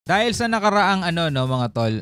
Dahil sa nakaraang mga tol,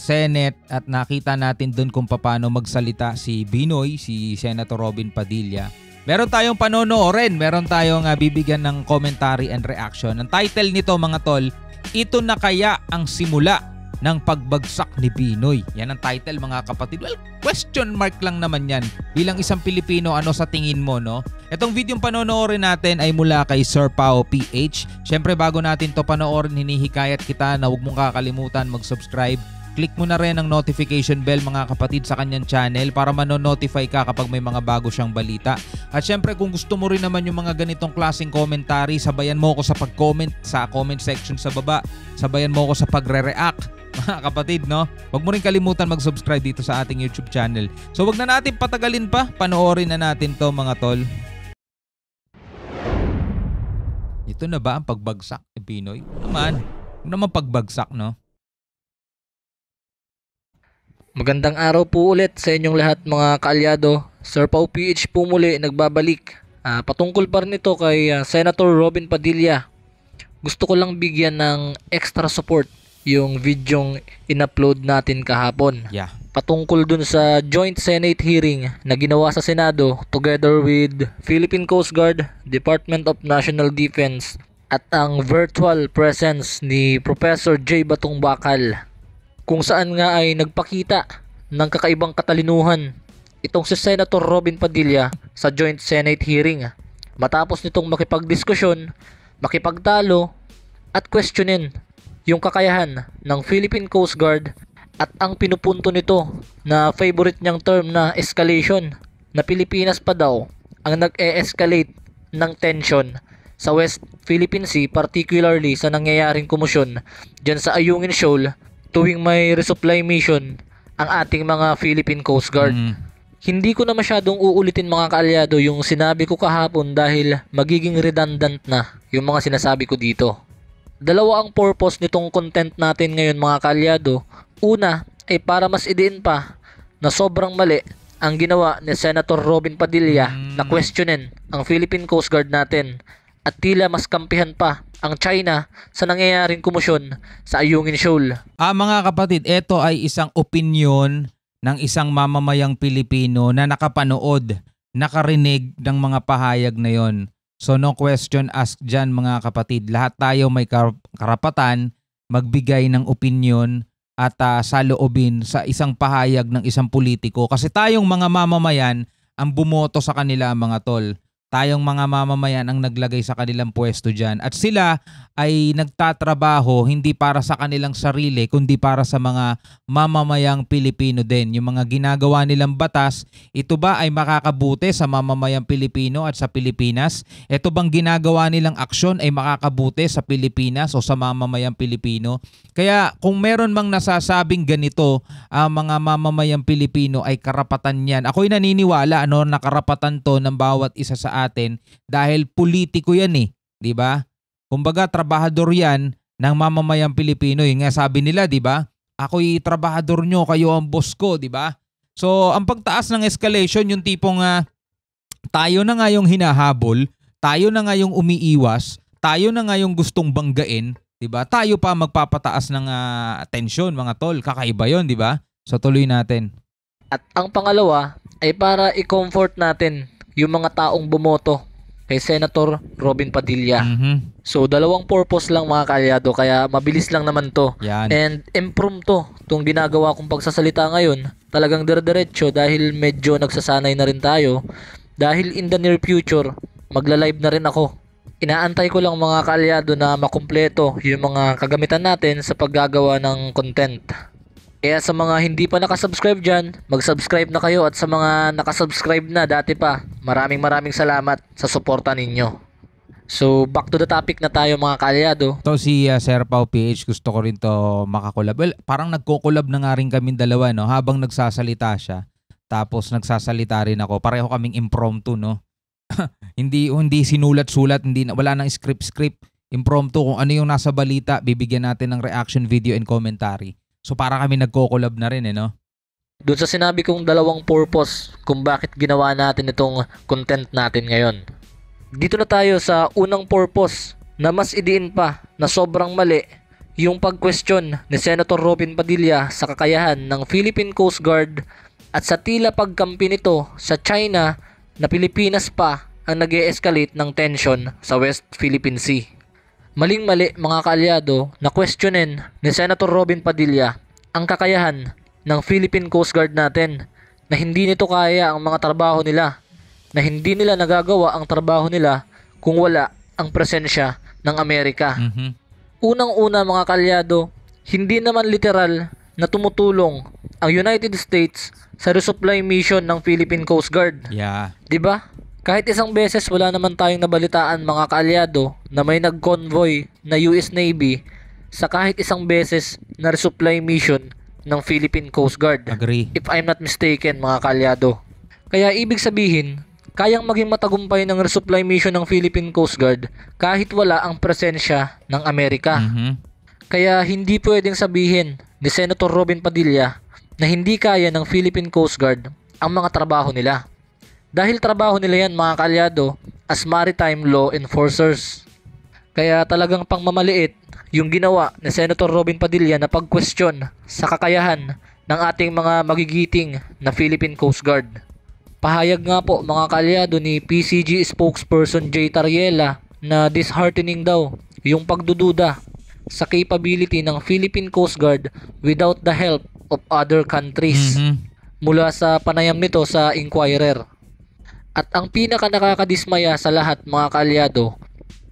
Senate at nakita natin doon kung paano magsalita si Binoy, si Senator Robin Padilla. Meron tayong panonoorin, meron tayong bibigyan ng commentary and reaction. Ang title nito mga tol, ito na kaya ang simula ng pagbagsak ni Binoy. Yan ang title mga kapatid. Well, question mark lang naman yan. Bilang isang Pilipino, ano sa tingin mo, no? Itong video panonoorin natin ay mula kay Sir Pao PH. Syempre bago natin to panoorin, hinihikayat kita na huwag mong kakalimutan mag-subscribe. Click mo na rin ang notification bell mga kapatid sa kanyang channel para mano-notify ka kapag may mga bago siyang balita. At syempre kung gusto mo rin naman yung mga ganitong klaseng commentary, sabayan mo ako sa pag-comment sa comment section sa baba. Sabayan mo ako sa pagre-react. Mga kapatid, no? Huwag mo rin kalimutan mag-subscribe dito sa ating YouTube channel. So wag na natin patagalin pa, panoorin na natin to mga tol. Ito na ba ang pagbagsak ni Binoy? Naman pagbagsak, no? Magandang araw po ulit sa inyong lahat mga kaalyado. Sir Pao PH po muli nagbabalik. Patungkol pa rin ito kay Senator Robin Padilla. Gusto ko lang bigyan ng extra support yung videong in-upload natin kahapon. Yeah. Patungkol dun sa joint Senate hearing na ginawa sa Senado together with Philippine Coast Guard, Department of National Defense at ang virtual presence ni Professor J. Batong Bakal, kung saan nga ay nagpakita ng kakaibang katalinuhan itong si Senator Robin Padilla sa joint Senate hearing. Matapos nitong makipagdiskusyon, makipagtalo at questionin yung kakayahan ng Philippine Coast Guard at ang pinupunto nito na favorite niyang term na escalation, na Pilipinas pa daw ang nag-e-escalate ng tension sa West Philippine Sea, particularly sa nangyayaring komosyon dyan sa Ayungin Shoal tuwing may resupply mission ang ating mga Philippine Coast Guard. Hindi ko na masyadong uulitin mga kaalyado yung sinabi ko kahapon dahil magiging redundant na yung mga sinasabi ko dito. Dalawa ang purpose nitong content natin ngayon mga kaalyado. Una ay para mas idiin pa na sobrang mali ang ginawa ni Senator Robin Padilla na questionin ang Philippine Coast Guard natin at tila mas kampihan pa ang China sa nangyayaring komosyon sa Ayungin Shoal. Mga kapatid, ito ay isang opinyon ng isang mamamayang Pilipino na nakapanood, nakarinig ng mga pahayag na yon. So no question asked dyan mga kapatid. Lahat tayo may karapatan magbigay ng opinyon at saloobin sa isang pahayag ng isang politiko. Kasi tayong mga mamamayan ang bumoto sa kanila mga tol. Tayong mga mamamayan ang naglagay sa kanilang pwesto dyan. At sila ay nagtatrabaho hindi para sa kanilang sarili kundi para sa mga mamamayang Pilipino din. Yung mga ginagawa nilang batas, ito ba ay makakabuti sa mamamayang Pilipino at sa Pilipinas? Ito bang ginagawa nilang aksyon ay makakabuti sa Pilipinas o sa mamamayang Pilipino? Kaya kung meron mang nasasabing ganito, ang mga mamamayang Pilipino ay karapatan yan. Ako'y naniniwala na karapatan to ng bawat isa sa atin dahil politiko yan di ba? Kumbaga trabahador yan ng mamamayang Pilipino. Yung nga sabi nila, di ba? Ako'y trabahador nyo, kayo ang boss ko, di ba? So ang pagtaas ng escalation, yung tipong tayo na nga yung hinahabol, tayo na nga yung umiiwas, tayo na nga yung gustong banggain, di ba? Tayo pa magpapataas ng tensyon mga tol. Kakaiba yon, di ba? So tuloy natin. At ang pangalawa ay para i-comfort natin yung mga taong bumoto kay Senator Robin Padilla. So dalawang purpose lang mga kaalyado, kaya mabilis lang naman to. Yan. And impromptu itong ginagawa kong pagsasalita ngayon. Talagang dire-diretso dahil medyo nagsasanay na rin tayo. Dahil in the near future, magla-live na rin ako. Inaantay ko lang mga kaalyado na makumpleto yung mga kagamitan natin sa paggagawa ng content. Kaya sa mga hindi pa nakasubscribe dyan, mag-subscribe na kayo, at sa mga nakasubscribe na dati pa, maraming salamat sa suporta ninyo. So back to the topic na tayo mga kaalyado. To si Sir Pao PH, gusto ko rin to makakolab. Well, parang nagko-collab na nga rin kaming dalawa, no? Habang nagsasalita siya, tapos nagsasalita rin ako. Pareho kaming impromptu, no? hindi sinulat-sulat, wala nang script. Impromptu, kung ano yung nasa balita, bibigyan natin ng reaction video and commentary. So para kami nagko-collab na rin no? Doon sa sinabi kong dalawang purpose kung bakit ginawa natin itong content natin ngayon. Dito na tayo sa unang purpose na mas idiin pa na sobrang mali yung pag-question ni Senator Robin Padilla sa kakayahan ng Philippine Coast Guard at sa tila pagkampi nito sa China na Pilipinas pa ang nag-e-escalate ng tension sa West Philippine Sea. Maling-mali mga kaalyado na questionin ni Senator Robin Padilla ang kakayahan ng Philippine Coast Guard natin na hindi nito kaya ang mga trabaho nila, na hindi nila nagagawa ang trabaho nila kung wala ang presensya ng Amerika. Unang-una mga kaalyado, hindi naman literal na tumutulong ang United States sa resupply mission ng Philippine Coast Guard. Yeah. 'Di ba? Kahit isang beses wala naman tayong nabalitaan mga kaalyado na may nag-convoy na US Navy sa kahit isang beses na resupply mission ng Philippine Coast Guard. Agree. If I'm not mistaken mga kaalyado. Kaya ibig sabihin, kayang maging matagumpay ng resupply mission ng Philippine Coast Guard kahit wala ang presensya ng Amerika. Kaya hindi pwedeng sabihin ni Senator Robin Padilla na hindi kaya ng Philippine Coast Guard ang mga trabaho nila. Dahil trabaho nila yan mga kaalyado as maritime law enforcers. Kaya talagang pangmamaliit yung ginawa ni Senator Robin Padilla na pag-question sa kakayahan ng ating mga magigiting na Philippine Coast Guard. Pahayag nga po mga kaalyado ni PCG spokesperson Jay Tariela na disheartening daw yung pagdududa sa capability ng Philippine Coast Guard without the help of other countries. Mula sa panayam nito sa Inquirer. At ang pinaka nakakadismaya sa lahat mga kaalyado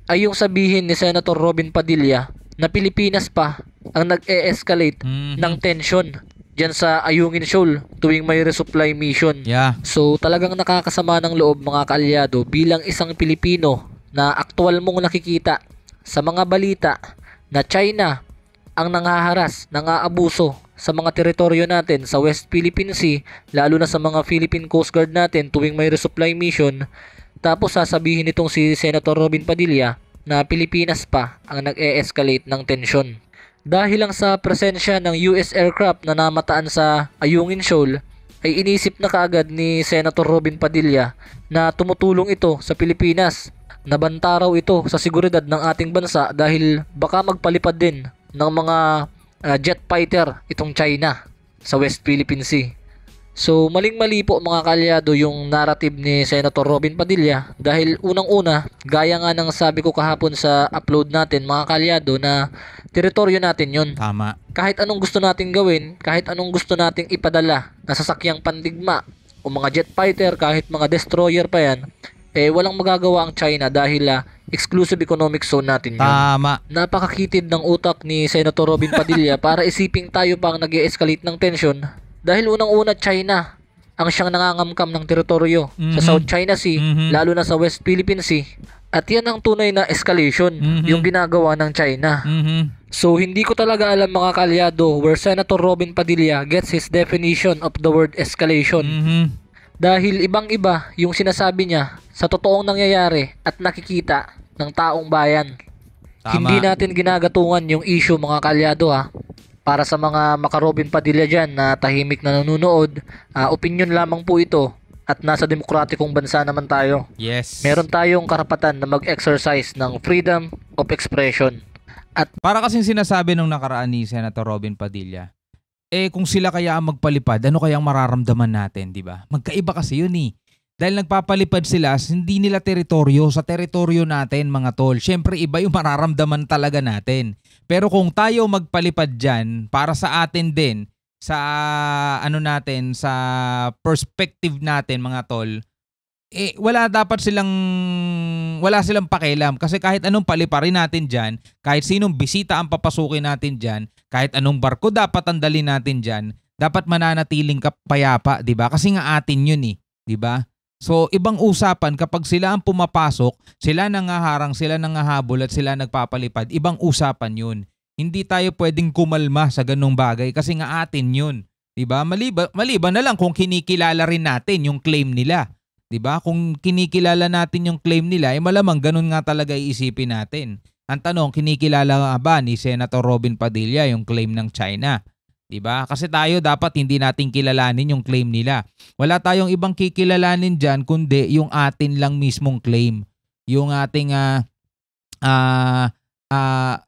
ay yung sabihin ni Senator Robin Padilla na Pilipinas pa ang nag-e-escalate ng tension dyan sa Ayungin Shoal tuwing may resupply mission. Yeah. So talagang nakakasama ng loob mga kaalyado bilang isang Pilipino na aktwal mong nakikita sa mga balita na China ang nanghaharas, nang-aabuso sa mga teritoryo natin sa West Philippine Sea, lalo na sa mga Philippine Coast Guard natin tuwing may resupply mission. Tapos sasabihin nitong si Senator Robin Padilla na Pilipinas pa ang nag-e-escalate ng tensyon. Dahil lang sa presensya ng US aircraft na namataan sa Ayungin Shoal, ay inisip na kaagad ni Senator Robin Padilla na tumutulong ito sa Pilipinas. Nabanta raw ito sa seguridad ng ating bansa dahil baka magpalipad din ng mga jet fighter itong China sa West Philippine Sea. So maling-mali po mga kaalyado yung narrative ni Senator Robin Padilla dahil unang-una, gaya nga ng sabi ko kahapon sa upload natin mga kaalyado na teritoryo natin yun. Tama. Kahit anong gusto nating gawin, kahit anong gusto nating ipadala na sasakyang pandigma o mga jet fighter, kahit mga destroyer pa yan, walang magagawa ang China dahil exclusive economic zone natin yun. Tama. Napakakitid ng utak ni Senator Robin Padilla para isiping tayo pa ang nag-e-escalate ng tension dahil unang-una China ang siyang nangangamkam ng teritoryo sa South China Sea, lalo na sa West Philippine Sea. At yan ang tunay na escalation, yung ginagawa ng China. So hindi ko talaga alam mga kaalyado where Senator Robin Padilla gets his definition of the word escalation. Dahil ibang-iba yung sinasabi niya sa totoong nangyayari at nakikita ng taong bayan. Tama. Hindi natin ginagatungan yung issue mga kaalyado Para sa mga maka-Robin Padilla dyan na tahimik na nanonood, opinion lamang po ito at nasa demokratikong bansa naman tayo. Yes. Meron tayong karapatan na mag-exercise ng freedom of expression. At para kasing sinasabi nung nakaraan ni Senator Robin Padilla, kung sila kaya ang magpalipad, ano kaya ang mararamdaman natin, di ba? Magkaiba kasi yun Dahil nagpapalipad sila, hindi nila teritoryo, sa teritoryo natin mga tol. Siyempre iba yung mararamdaman talaga natin. Pero kung tayo magpalipad dyan, para sa atin din, sa natin, sa perspective natin mga tol, wala silang pakialam. Kasi kahit anong paliparin natin dyan, kahit sinong bisita ang papasukin natin dyan, kahit anong barko dapat andalin natin dyan, dapat mananatiling payapa, di ba? Kasi nga atin yun di ba? So, ibang usapan kapag sila ang pumapasok, sila nangaharang, sila nangahabol at sila nagpapalipad, ibang usapan yun. Hindi tayo pwedeng kumalma sa ganung bagay kasi nga atin yun. Diba? Maliban na lang kung kinikilala rin natin yung claim nila. Diba? Kung kinikilala natin yung claim nila, malamang ganun nga talaga iisipin natin. Ang tanong, kinikilala nga ba ni Senator Robin Padilla yung claim ng China? Diba? Kasi tayo dapat hindi natin kilalanin yung claim nila. Wala tayong ibang kikilalanin dyan kundi yung atin lang mismong claim. Yung ating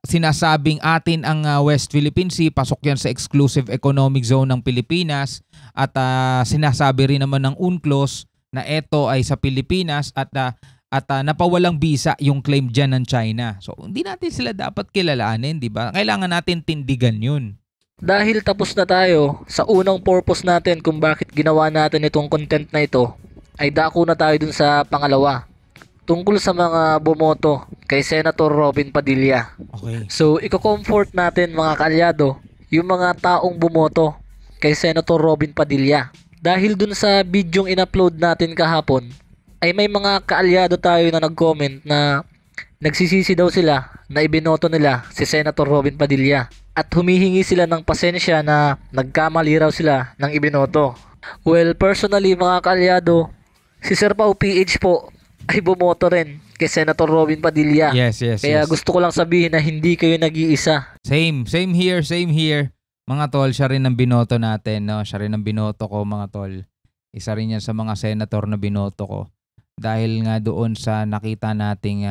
sinasabing atin ang West Philippine Sea, pasok yan sa exclusive economic zone ng Pilipinas at sinasabi rin naman ng UNCLOS na ito ay sa Pilipinas at napawalang bisa yung claim dyan ng China. So hindi natin sila dapat kilalanin, di ba? Kailangan natin tindigan yun. Dahil tapos na tayo sa unang purpose natin kung bakit ginawa natin itong content na ito, ay dako na tayo dun sa pangalawa. Tungkol sa mga bumoto kay Senator Robin Padilla. Okay. So, iko-comfort natin mga kaalyado yung mga taong bumoto kay Senator Robin Padilla. Dahil dun sa bidyong in-upload natin kahapon, ay may mga kaalyado tayo na nag-comment na nagsisisi daw sila na ibinoto nila si Senator Robin Padilla. At humihingi sila ng pasensya na nagkamali raw sila ng ibinoto. Well, personally mga kaalyado, si Sir Pao PH po ay bumoto rin kay Senator Robin Padilla. Yes. Kaya gusto ko lang sabihin na hindi kayo nag-iisa. Same here. Mga tol, siya rin ang binoto natin, no? Siya rin ang binoto ko, mga tol. Isa rin yan sa mga senator na binoto ko. Dahil nga doon sa nakita nating,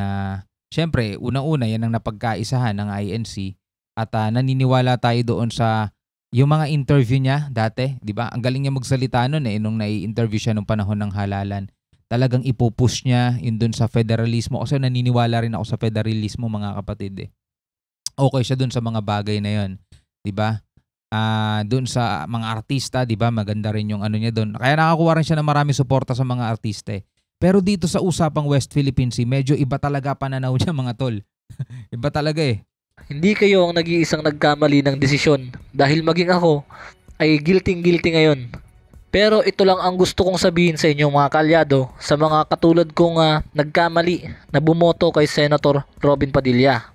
syempre, unang-una, yan ang napagkaisahan ng INC. At naniniwala tayo doon sa yung mga interview niya dati, di ba? Ang galing niya magsalita noon nung nai-interview siya nung panahon ng halalan. Talagang ipupush niya yun doon sa federalismo. Kasi naniniwala rin ako sa federalismo, mga kapatid. Okay siya doon sa mga bagay na yon, di ba? Doon sa mga artista, di ba? Maganda rin yung ano niya doon. Kaya nakakuha rin siya ng marami suporta sa mga artista. Pero dito sa usapang West Philippine Sea, medyo iba talaga pananaw niya, mga tol. Iba talaga eh. Hindi kayo ang nag-iisang nagkamali ng desisyon. Dahil maging ako ay guilty ngayon. Pero ito lang ang gusto kong sabihin sa inyo mga kaalyado, sa mga katulad kong nagkamali na bumoto kay Senator Robin Padilla.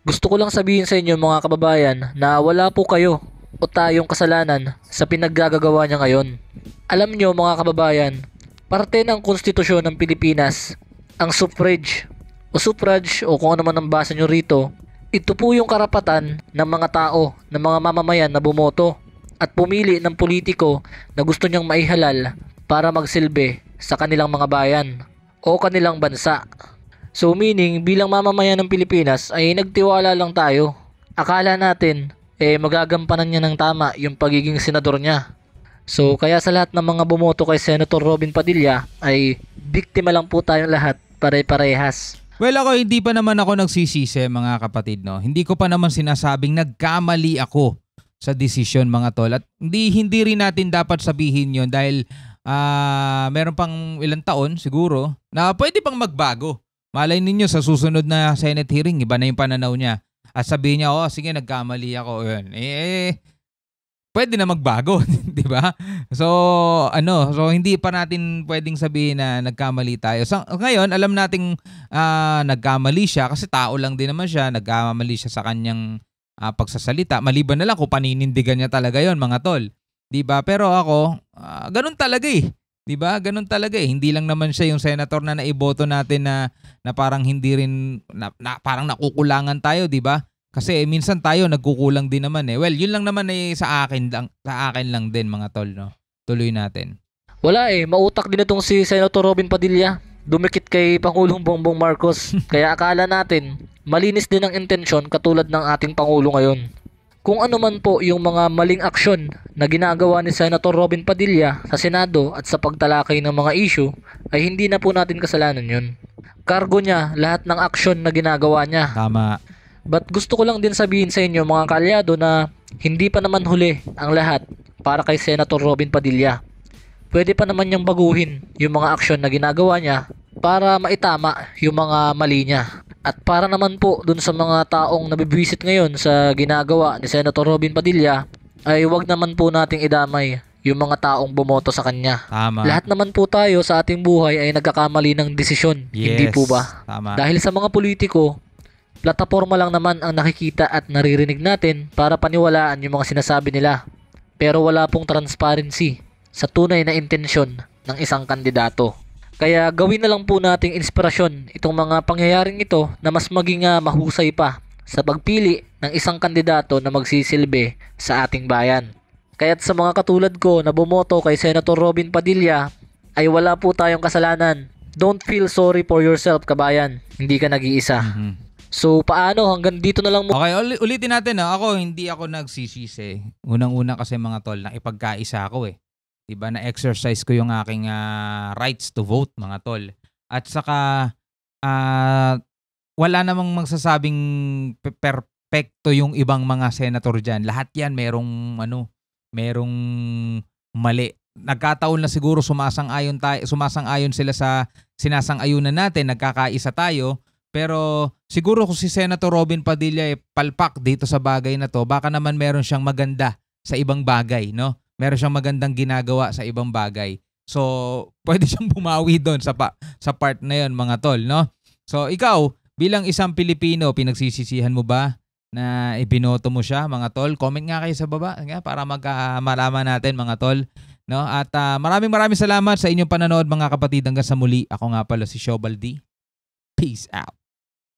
Gusto ko lang sabihin sa inyo mga kababayan na wala po kayo o tayong kasalanan sa pinaggagawa niya ngayon. Alam nyo mga kababayan, parte ng konstitusyon ng Pilipinas, ang suffrage o kung ano man ang basa nyo rito, ito po yung karapatan ng mga tao, ng mga mamamayan na bumoto at pumili ng politiko na gusto niyang maihalal para magsilbi sa kanilang mga bayan o kanilang bansa. So meaning, bilang mamamayan ng Pilipinas ay nagtiwala lang tayo. Akala natin, magagampanan niya ng tama yung pagiging senador niya. So kaya sa lahat ng mga bumoto kay Senator Robin Padilla ay biktima lang po tayong lahat, pare-parehas. Well, ako hindi pa naman ako nagsisisi, mga kapatid, no. Hindi ko pa naman sinasabing nagkamali ako sa desisyon, mga tol. At hindi rin natin dapat sabihin 'yon dahil meron pang ilang taon siguro na pwede pang magbago. Malay ninyo sa susunod na Senate hearing, iba na yung pananaw niya. At sabihin niya, sige, nagkamali ako. Yun. Pwede na magbago, di ba? So hindi pa natin pwedeng sabihin na nagkamali tayo. So, ngayon, alam nating nagkamali siya kasi tao lang din naman siya. Nagkamali siya sa kanyang pagsasalita. Maliban na lang kung paninindigan niya talaga yon, mga tol. Di ba? Pero ako, ganun talaga eh. Di ba? Ganun talaga eh. Hindi lang naman siya yung senator na naiboto natin na parang hindi rin, na parang nakukulangan tayo, di ba? Kasi minsan tayo nagkukulang din naman eh. Well, yun lang naman eh sa akin lang din, mga tol, no. Tuloy natin. Wala mautak din itong si Senator Robin Padilla. Dumikit kay Pangulong Bongbong Marcos. Kaya akala natin, malinis din ang intensyon katulad ng ating Pangulo ngayon. Kung ano man po yung mga maling aksyon na ginagawa ni Senator Robin Padilla sa Senado at sa pagtalakay ng mga issue, ay hindi na po natin kasalanan yun. Kargo niya lahat ng aksyon na ginagawa niya. Tama. But gusto ko lang din sabihin sa inyo mga kaalyado na hindi pa naman huli ang lahat para kay Senator Robin Padilla. Pwede pa naman niyang baguhin yung mga aksyon na ginagawa niya para maitama yung mga mali niya. At para naman po dun sa mga taong nabibwisit ngayon sa ginagawa ni Senator Robin Padilla, ay wag naman po nating idamay yung mga taong bumoto sa kanya. Tama. Lahat naman po tayo sa ating buhay ay nagkakamali ng desisyon. Yes, hindi po ba? Tama. Dahil sa mga politiko, plataforma lang naman ang nakikita at naririnig natin para paniwalaan yung mga sinasabi nila. Pero wala pong transparency sa tunay na intensyon ng isang kandidato. Kaya gawin na lang po nating inspirasyon itong mga pangyayaring ito na mas maging mahusay pa sa pagpili ng isang kandidato na magsisilbi sa ating bayan. Kaya't sa mga katulad ko na bumoto kay Senator Robin Padilla ay wala po tayong kasalanan. Don't feel sorry for yourself, kabayan. Hindi ka nag-iisa. So paano, hanggang dito na lang mo. Okay, ulitin natin. No? Ako, hindi ako nagsisisi. Unang-una kasi mga tol, nakipagkaisa ako eh. Diba, na-exercise ko yung aking rights to vote mga tol. At saka, wala namang magsasabing perfecto yung ibang mga senator dyan. Lahat yan merong mali. Nagkataon na siguro sumasang-ayon sila sa sinasang-ayunan natin, nagkakaisa tayo. Pero siguro kung si Senator Robin Padilla palpak dito sa bagay na to, baka naman meron siyang maganda sa ibang bagay, no? Meron siyang magandang ginagawa sa ibang bagay. So, pwede siyang bumawi doon sa part na 'yon, mga tol, no? So, ikaw bilang isang Pilipino, pinagsisisihan mo ba na ibinoto mo siya, mga tol? Comment nga kayo sa baba para malaman natin, mga tol, no? At maraming salamat sa inyong panonood, mga kapatid. Hanggang sa muli. Ako nga pala si Shobal D. Peace out.